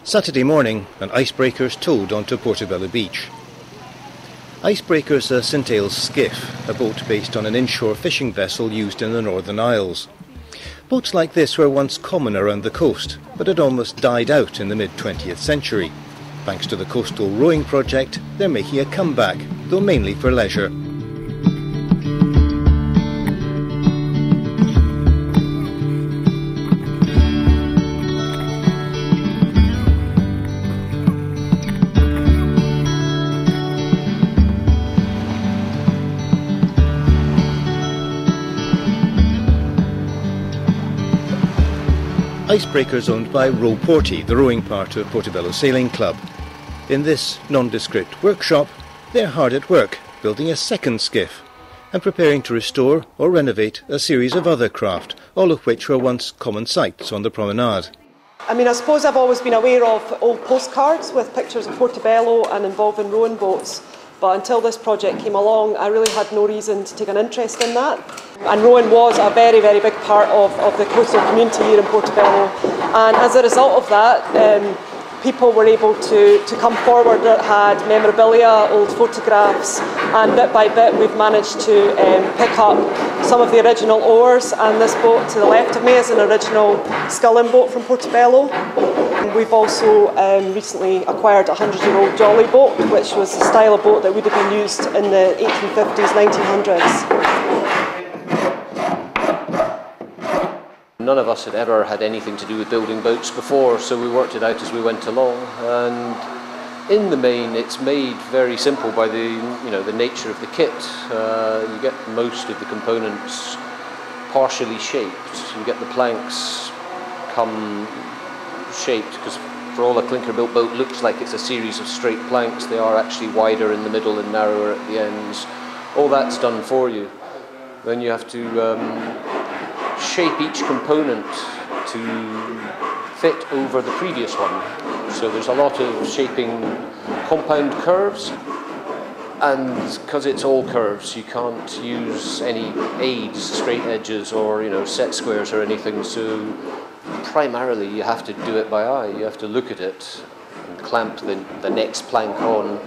Saturday morning, and icebreakers towed onto Portobello Beach. Icebreakers are St Ayles Skiff, a boat based on an inshore fishing vessel used in the Northern Isles. Boats like this were once common around the coast, but had almost died out in the mid-20th century. Thanks to the coastal rowing project, they're making a comeback, though mainly for leisure. Icebreakers owned by RowPorty, the rowing part of Portobello Sailing Club. In this nondescript workshop, they're hard at work, building a second skiff and preparing to restore or renovate a series of other craft, all of which were once common sights on the promenade. I suppose I've always been aware of old postcards with pictures of Portobello and involving rowing boats, but until this project came along, I really had no reason to take an interest in that. And rowing was a very, very big part of the coastal community here in Portobello. And as a result of that, people were able to come forward that had memorabilia, old photographs, and bit by bit we've managed to pick up some of the original oars, and this boat to the left of me is an original sculling boat from Portobello. And we've also recently acquired a 100-year-old jolly boat, which was a style of boat that would have been used in the 1850s, 1900s. None of us had ever had anything to do with building boats before, so we worked it out as we went along. And in the main, it's made very simple by the nature of the kit. You get most of the components partially shaped. You get the planks come shaped, because for all a clinker-built boat looks like it's a series of straight planks, they are actually wider in the middle and narrower at the ends. All that's done for you. Then you have to shape each component to fit over the previous one. So there's a lot of shaping compound curves, and because it's all curves, you can't use any aids, straight edges or set squares or anything. So primarily you have to do it by eye. You have to look at it and clamp the next plank on,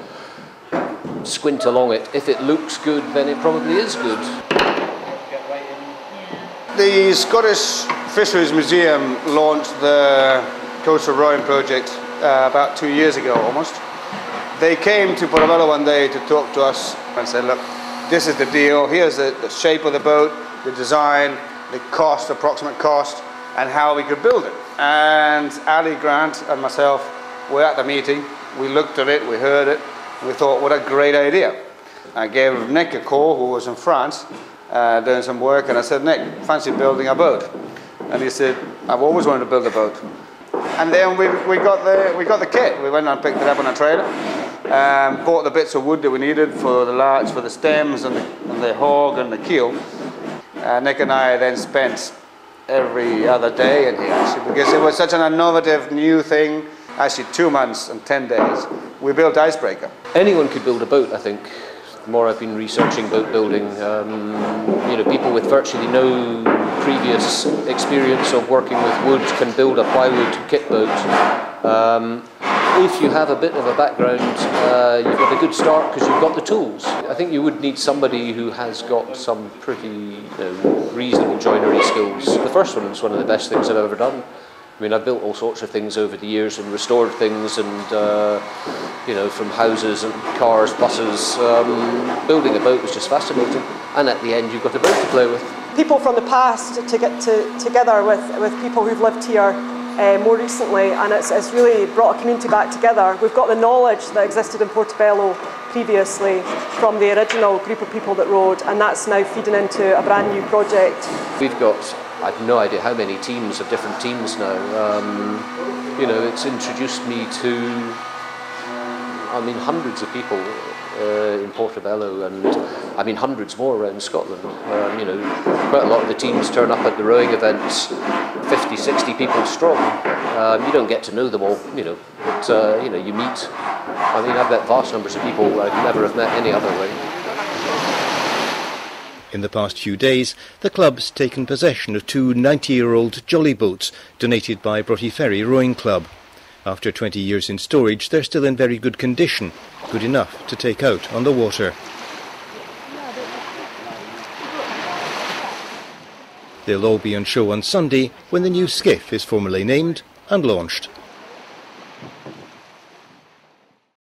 squint along it. If it looks good, then it probably is good. The Scottish Fisheries Museum launched the coastal rowing project about 2 years ago almost. They came to Portobello one day to talk to us and said, look, this is the deal, here's the shape of the boat, the design, the cost, approximate cost, and how we could build it. And Ali Grant and myself were at the meeting, we looked at it, we heard it, we thought, what a great idea. I gave Nick a call, who was in France, doing some work, and I said, Nick, fancy building a boat? And he said, I've always wanted to build a boat. And then we got the kit. We went and picked it up on a trailer, bought the bits of wood that we needed for the larch, for the stems and the hog and the keel. Nick and I then spent every other day in here, actually, because it was such an innovative new thing. Actually 2 months and 10 days, we built Icebreaker. Anyone could build a boat, I think. The more I've been researching boat building, people with virtually no previous experience of working with wood can build a plywood kit boat. If you have a bit of a background, you've got a good start because you've got the tools. I think you would need somebody who has got some pretty reasonable joinery skills. The first one was one of the best things I've ever done. I've built all sorts of things over the years and restored things, and from houses and cars, buses. Building a boat was just fascinating, and at the end you've got a boat to play with. People from the past to get together with people who've lived here more recently, and it's really brought a community back together. We've got the knowledge that existed in Portobello previously from the original group of people that rowed, and that's now feeding into a brand new project. We've got, I've no idea how many teams of different teams now. It's introduced me to, hundreds of people in Portobello, and hundreds more around Scotland. Quite a lot of the teams turn up at the rowing events, 50, 60 people strong. You don't get to know them all, but you meet. I've met vast numbers of people I'd never have met any other way. In the past few days, the club's taken possession of two 90-year-old jolly boats donated by Broughty Ferry Rowing Club. After 20 years in storage, they're still in very good condition, good enough to take out on the water. They'll all be on show on Sunday when the new skiff is formally named and launched.